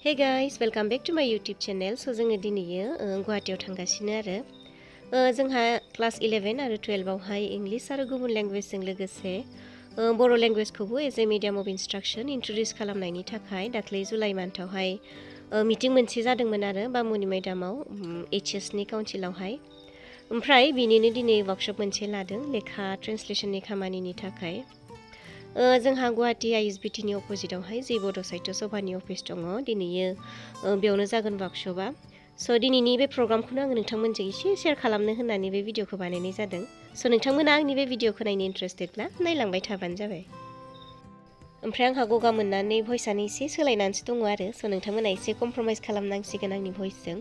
Hey guys, welcome back to my YouTube channel. So जोङो दिनैयो गुवाहाटीयाव थांगासिनो आरो जोंहा क्लास 11 आरो 12 आवहाय इंलिश आरो गुबुन लेंगुवेजजों लोगोसे बर' लेंगुवेजखौबो as a medium of instruction introduce खालामनायनि थाखाय दाख्लै जुलाइ मान्थावहाय मिटिं मोनसे जादोंमोन आरो बामुनि मैदामाव HS नि काउन्सिलावहाय ओमफ्राय बिनिनो दिनै वर्कशप मोनसे लादों लेखा ट्रेन्सलेशननि खामानिनि थाखाय जोंहा गुवाहाटी ISBT नि अपोजिटावहाय जे बड' साहित्य सभानि अफिस दङ दिनैयो बेयावनो जागोन वर्कशपआ स' दिनैनि बे प्रग्रामखौनो आङो नोंथांमोनजों एसे शेयार खालामनो होननानै बे भिडिअखौ बानायनाय जादों स' नोंथांमोना आंनि बे भिडिअखौ नायनो इन्ट्रेस्टेडब्ला नायलांबाय थाबानो जाबाय ओमफ्राय आंहा गगा मोननानै भइसआनो एसे सोलायनानैसो दङ आरो स' नोंथांमोना एसे कमप्रमाइज खालामनांसिगोन आंनि भइसजों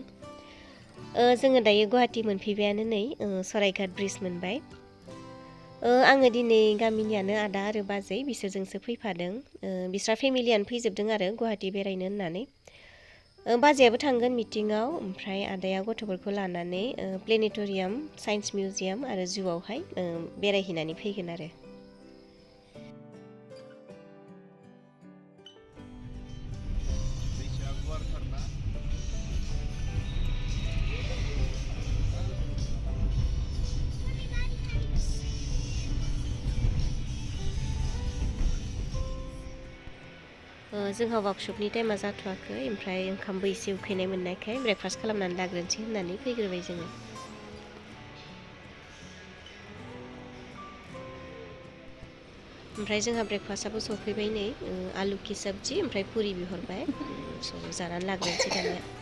जोङो दायो गुवाहाटी मोनफैबायानो नै सरायघाट ब्रिज मोनबाय आङो दिनै गामिनियानो आदा आरो बाजै बिसोरजोंसो फैफादों बिस्रा फेमिलियानो फैजोबदों आरो गुवाहाटी बेरायनो होननानै बाजैयाबो थांगोन मिटिङाव ओमफ्राय आदाया गथ'फोरखौ लानानै प्लेनेटरियाम साइन्स मिउजियाम आरो जुआवहाय बेरायहैनानै फैगोन आरो जोंहा वर्कशपनि टाइमा जाथ'वाखै ओमफ्राय ओंखामबो एसे उखैनाय मोननायखाय ब्रेकफास्ट खालामनानै लाग्रोनोसै होननानै फैग्रोबाय जोङो ओमफ्राय जोंहा ब्रेकफास्टआबो सफैबाय नै आलु की सब्जी ओमफ्राय पुरि बिहरबाय स' जानानै लाग्रोनोसै दानिया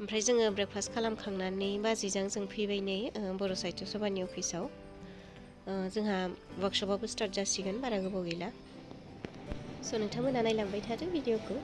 ओमफ्राय जोङो ब्रेकफास्ट खालामखांनानै बाजैजों जों फैबाय नै बर' साहित्य सभानि अफिसाव जोंहा वर्कशपआबो स्टार्ट जासिगोन बारा गोबाव गैला स' नोंथांमोना नायलांबाय थादो भिडिअखौ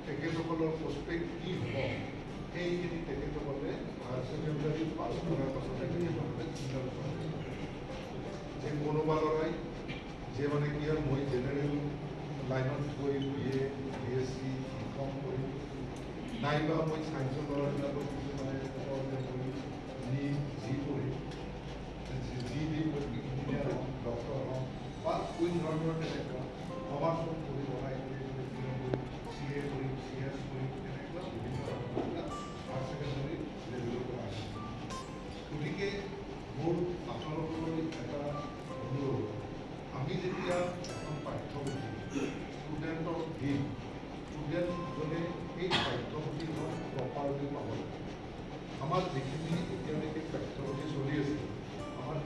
তেখেতসকলৰ প্ৰস্পেক্ট কি হ'ব সেইখিনি তেখেতসকলে হায়াৰ ছেকেণ্ডাৰী পাছ কৰাৰ পাছতে তেখেতসকলে চিন্তা কৰা যে কোনোবা ল'ৰাই যে মানে কি হয় মই জেনেৰেল লাইনত গৈ BA BSc কম কৰিম নাইবা মই ছায়েন্সৰ ল'ৰাবিলাকৰ কিছুমানে যি পঢ়িম যি দি ইঞ্জিনিয়াৰ হওক ডক্টৰ হওক বা কোন ধৰণৰ তেনেকুৱা সমাজখন পঢ়ি বনাই CA কৰিম CS কৰিম তেনেকুৱা বিভিন্ন ধৰণৰ হায়াৰ ছেকেণ্ডাৰী লেভেলৰ পৰা আছে গতিকে মোৰ আপোনালোকলৈ এটা অনুৰোধ আমি যেতিয়া এখন পাঠ্যপুথি ষ্টুডেণ্টক দিম ষ্টুডেণ্টজনে এই পাঠ্যপুথিখন প্ৰপাৰলি পাব লাগে আমাৰ আমাৰ যিখিনি এতিয়ালৈকে পাঠ্যপুথি চলি আছে আমাৰ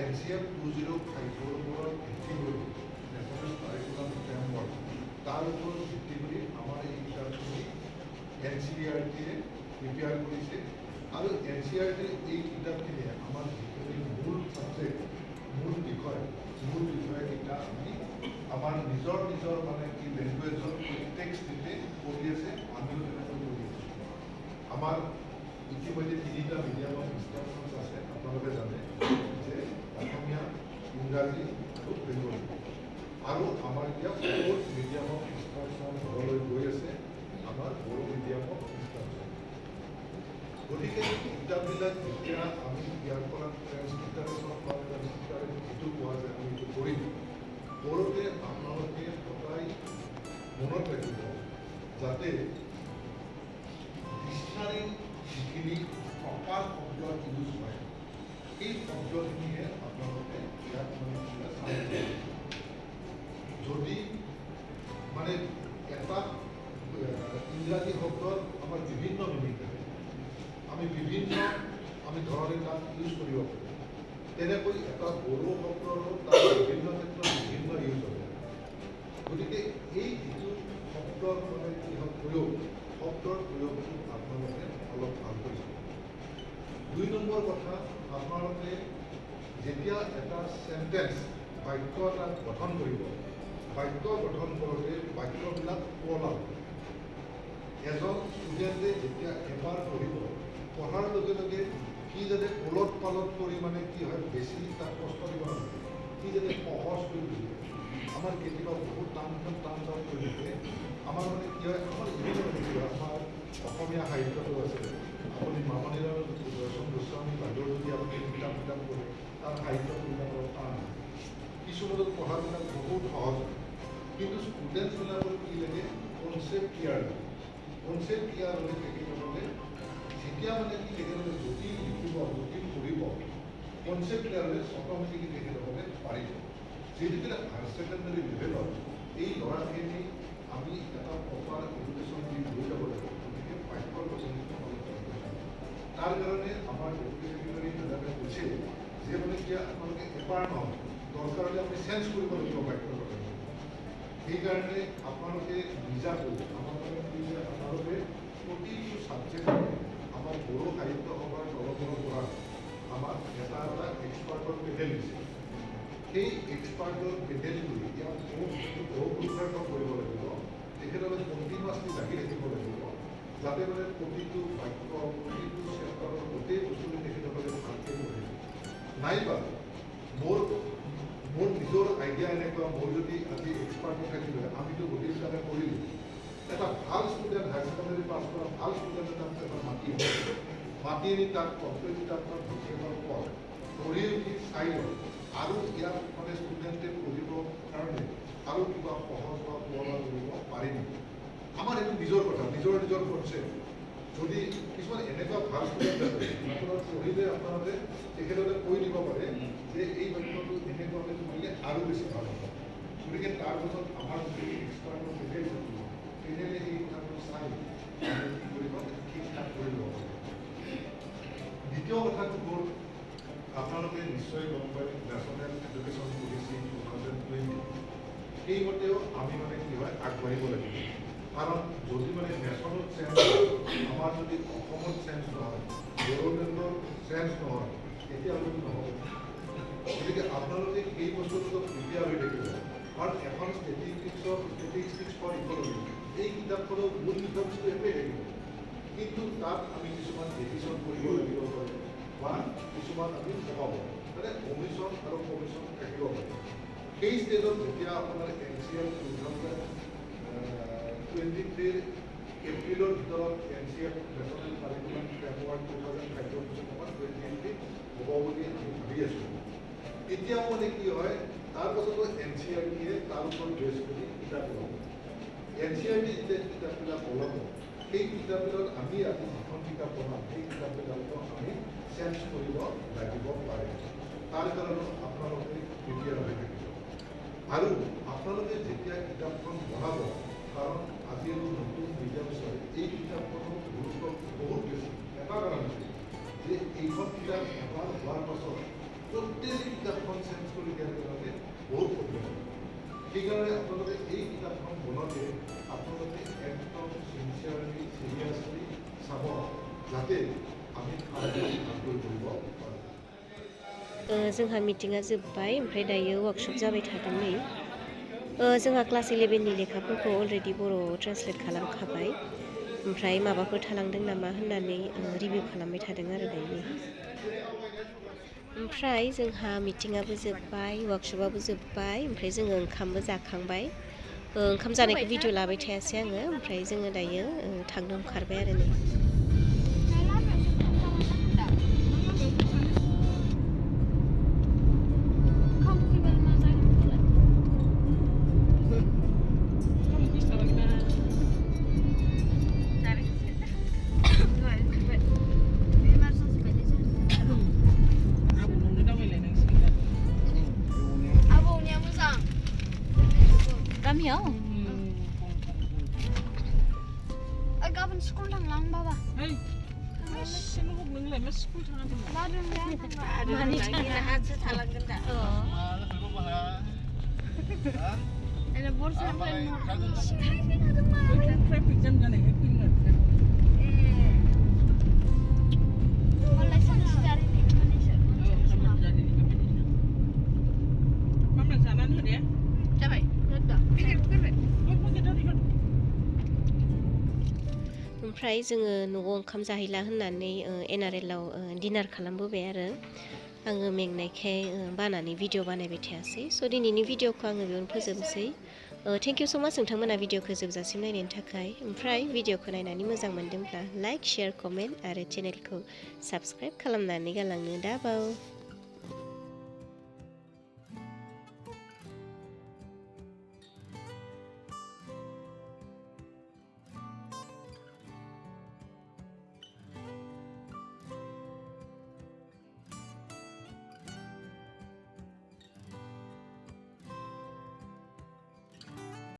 NCF 2050 ওপৰত ভিত্তি কৰি নেশ্যনেল কাৰিকুলাম ফ্ৰেমৱৰ্ক তাৰ ওপৰত ভিত্তি কৰি আমাৰ এই কিতাপখিনি NCERT-য়ে প্ৰিপেয়াৰ কৰিছে আৰু NCERT-ৰ এই কিতাপখিনিয়ে আমাৰ যিখিনি মূল ছাবজেক্ট মূল বিষয়কেইটা আমি আমাৰ নিজৰ মানে কি লেংগুৱেজৰ টেক্সট দিলে পঢ়ি আছে আমিও তেনেকৈ পঢ়ি আছোঁ আমাৰ ইতিমধ্যে 3টা মিডিয়াম অফ ইনষ্ট্ৰাকশ্যনছ আছে আপোনালোকে জানে যে অসমীয়া ইংৰাজী আৰু বেংগলী আৰু আমাৰ এতিয়া 4th মিডিয়াম অফ ইনষ্ট্ৰাকশ্যন ঘৰলৈ গৈ আছে আমাৰ বড়ো মিডিয়াম অফ ইনষ্ট্ৰাকশ্যন গতিকে কিতাপবিলাক যেতিয়া আমি ইয়াৰ পৰা ট্ৰেন্সলিটাৰেশ্যন বা ট্ৰেন্সলিটাৰেশ্যন যিটো কোৱা যায় আমি এইটো কৰিম কৰোঁতে আপোনালোকে সদায় মনত ৰাখিব যাতে ডিক্সনাৰী যিখিনি প্ৰপাৰ শব্দ ইউজ হয় এই শব্দখিনিয়ে আপোনালোকে ইয়াত মানে যদি মানে এটা ইংৰাজী শব্দৰ আমাৰ বিভিন্ন মিনিং থাকে আমি ধৰণে তাক ইউজ কৰিব পাৰোঁ তেনেকৈ এটা বড়ো শব্দৰো তাৰ বিভিন্ন ক্ষেত্ৰত বিভিন্ন ইউজ হ'ব গতিকে এই যিটো শব্দৰ মানে কি হয় শব্দৰ প্ৰয়োগটো আপোনালোকে অলপ ভালকৈ চাব 2 নম্বৰ কথা আপোনালোকে যেতিয়া এটা চেণ্টেন্স বাক্য এটা গঠন কৰিব বাক্য গঠন কৰোঁতে বাক্যবিলাক পলাব এজন ষ্টুডেণ্টে যেতিয়া এবাৰ পঢ়িব পঢ়াৰ লগে লগে সি যাতে ওলট পালট কৰি মানে কি হয় বেছি তাক কষ্ট দিব নালাগে সি যাতে সহজ কৰি বুজিব আমাৰ কেতিয়াবা বহুত টান কৰি থাকে আমাৰ মানে কি হয় আমাৰ আমাৰ অসমীয়া সাহিত্যটো আছে আপুনি মামণিৰাম দৰ্শন গোস্বামী বাইদেউৰ যদি আপুনি কিতাপ কৰে তাৰ সাহিত্যবিলাকৰ টান কিছুমানত পঢ়াবিলাক বহুত সহজ কিন্তু ষ্টুডেণ্টছবিলাকৰ কি লাগে কনচেপ্ট ক্লিয়াৰ হ'লে তেখেতসকলে যেতিয়া মানে কি তেখেতসকলে জটিল লিখিব জটিল পঢ়িব কনচেপ্ট ক্লিয়াৰ হ'লে অট'মেটিকলি তেখেতসকলে পাৰিব যিহেতুকে হায়াৰ ছেকেণ্ডাৰী লেভেলত এই ল'ৰাখিনি আমি এটা প্ৰপাৰ এডুকেশ্যন দি লৈ যাব লাগিব গতিকে পাঠ্যৰ প্ৰচলিত তাৰ কাৰণে আমাৰ ডেপুটি ছেক্ৰেটাৰী মেডামে কৈছে যে মানে কি আপোনালোকে এবাৰ নহয় দৰকাৰ হ'লে আপুনি চেঞ্জ কৰিব লাগিব পাঠ্যৰ কাৰণে সেইকাৰণে আপোনালোকে নিজাকৈ আপোনালোকে প্ৰতিটো ছাবজেক্টতে আমাৰ বড়ো সাহিত্য সভাৰ তৰফৰ পৰা আমাক এটা এক্সপাৰ্টৰ পেনেল দিছে সেই এক্সপাৰ্টৰ পেনেলটোৱে ইয়াত বহু কৰিব লাগিব তেখেতসকলে কণ্টিনিউৱাছলি লাগি থাকিব লাগিব যাতে মানে প্ৰতিটো বাক্য প্ৰতিটো চেপ্টাৰৰ গোটেই বস্তুটো তেখেতসকলে ভালকৈ পঢ়িব নাইবা মোৰ নিজৰ আইডিয়া এনেকুৱা মই যদি আজি এক্সপাৰ্ট থাকিলে আমিতো গোটেইবিলাকে কৰিলোঁ এটা ভাল ষ্টুডেণ্ট হায়াৰ ছেকেণ্ডাৰী পাছ কৰা ভাল ষ্টুডেণ্ট এটা মাতি আনি তাক কমপ্লিট কিতাপখন ভিতৰৰ পঢ় পঢ়ি উঠি চাই লয় আৰু ইয়াত মানে ষ্টুডেণ্টে পঢ়িবৰ কাৰণে আৰু কিবা সহজ বা পুৰণা কৰিব পাৰি নেকি আমাৰ এইটো নিজৰ কথা নিজৰ কনচেপ্ট যদি কিছুমান এনেকুৱা ভাল ষ্টুডেণ্ট আছে আপোনালোকে পঢ়িলে আপোনালোকে তেখেতসকলে কৈ দিব পাৰে যে এই বাক্যটো এনেকুৱাকৈ পঢ়িলে আৰু বেছি ভাল হ'ব গতিকে তাৰপিছত আমাৰ যদি এক্সপাৰ্টৰ পেনেল থাকিব পেনেলে সেই কথাটো চাই কি কৰিব ঠিক ঠাক কৰি ল'ব পাৰে দ্বিতীয় কথাটো হ'ল আপোনালোকে নিশ্চয় গম পায় নেশ্যনেল এডুকেশ্যন পলিচি 2020 সেইমতেও আমি মানে কি হয় আগবাঢ়িব লাগিব কাৰণ যদি মানে নেশ্যনেল চেঞ্জ আমাৰ যদি অসমত চেঞ্জ নহয় বড়োলেণ্ডৰ চেঞ্জ নহয় তেতিয়াহ'লে নহ'ব গতিকে আপোনালোকে সেই বস্তুটো প্ৰিপেয়াৰ হৈ থাকিব কাৰণ এখন ষ্টেটিষ্টিক্স ফৰ ইকনমি এই কিতাপখনৰ মূল বিষয়বস্তু একোৱেই থাকিব কিন্তু তাত আমি কিছুমান ডিভিজন কৰিব লাগিব পাৰে বা কিছুমান আমি কমাব মানে কমিশ্যন আৰু কমিশ্যন থাকিব পাৰে সেই ষ্টেজত যেতিয়া আপোনাৰ NCL 2023 এপ্ৰিলৰ ভিতৰত NCL নেশ্যনেল কাৰিকুলাম ফ্ৰেমৱৰ্ক 2005 হ'ব বুলি আমি ভাবি আছোঁ এতিয়া মানে কি হয় তাৰ পাছতো NCERT-য়ে তাৰ ওপৰত বেছ কৰি কিতাপ ওলাব NCERT যেতিয়া কিতাপবিলাক ওলাব সেই কিতাপবিলাক আমি আজি যিখন কিতাপ বনাম সেই কিতাপবিলাকতো আমি চেঞ্জ কৰিব লাগিব পাৰে তাৰ কাৰণে আপোনালোকে প্ৰিপেয়াৰ হৈ থাকিব আৰু আপোনালোকে যেতিয়া কিতাপখন বনাব কাৰণ আজি নতুন মিডিয়াম এই কিতাপখনৰ গুৰুত্ব বহুত जोंहा मिटिङा जोब्बाय ओमफ्राय दायो वार्कशप जाबाय थादों नै जोंहा क्लास 11 नि लेखाफोरखौ अलरेडि बर'आव ट्रान्सलेट खालामखाबाय ओमफ्राय माबाफोर थालांदों नामा होननानै रिभिउ खालामबाय थादों आरो दायो ओमफ्राय जोंहा मिटिङाबो जोब्बाय वार्कशपआबो जोब्बाय ओमफ्राय जोङो ओंखामबो जाखांबाय ओंखाम जानायखौ भिडिअ लाबाय थायासै आङो ओमफ्राय जोङो दायो थांनो ओंखारबाय आरो नै गामियाव गाबोन स्कुल थांलां बाबा नोंलाय मा स्कुल थाङाखै मानि हासो थालांगोन दा ट्राफिक जाम जानायखाय फैनो ओमफ्राय जोङो न'आव ओंखाम जाहैला होननानै NRL-आव डिनार खालामबोबाय आरो आङो मेंनायखाय बानानै भिडिअ बानायबाय थायासै स' दिनैनि भिडिअखौ आङो बेयावनो फोजोबनोसै थेंक इउ स' माच नोंथांमोना भिडिअखौ जोबजासिम नायनायनि थाखाय ओमफ्राय भिडिअखौ नायनानै मोजां मोनदोंब्ला लाइक शेयार कमेन्ट आरो चेनेलखौ साबस्क्राइब खालामनानै गालांनो दाबाव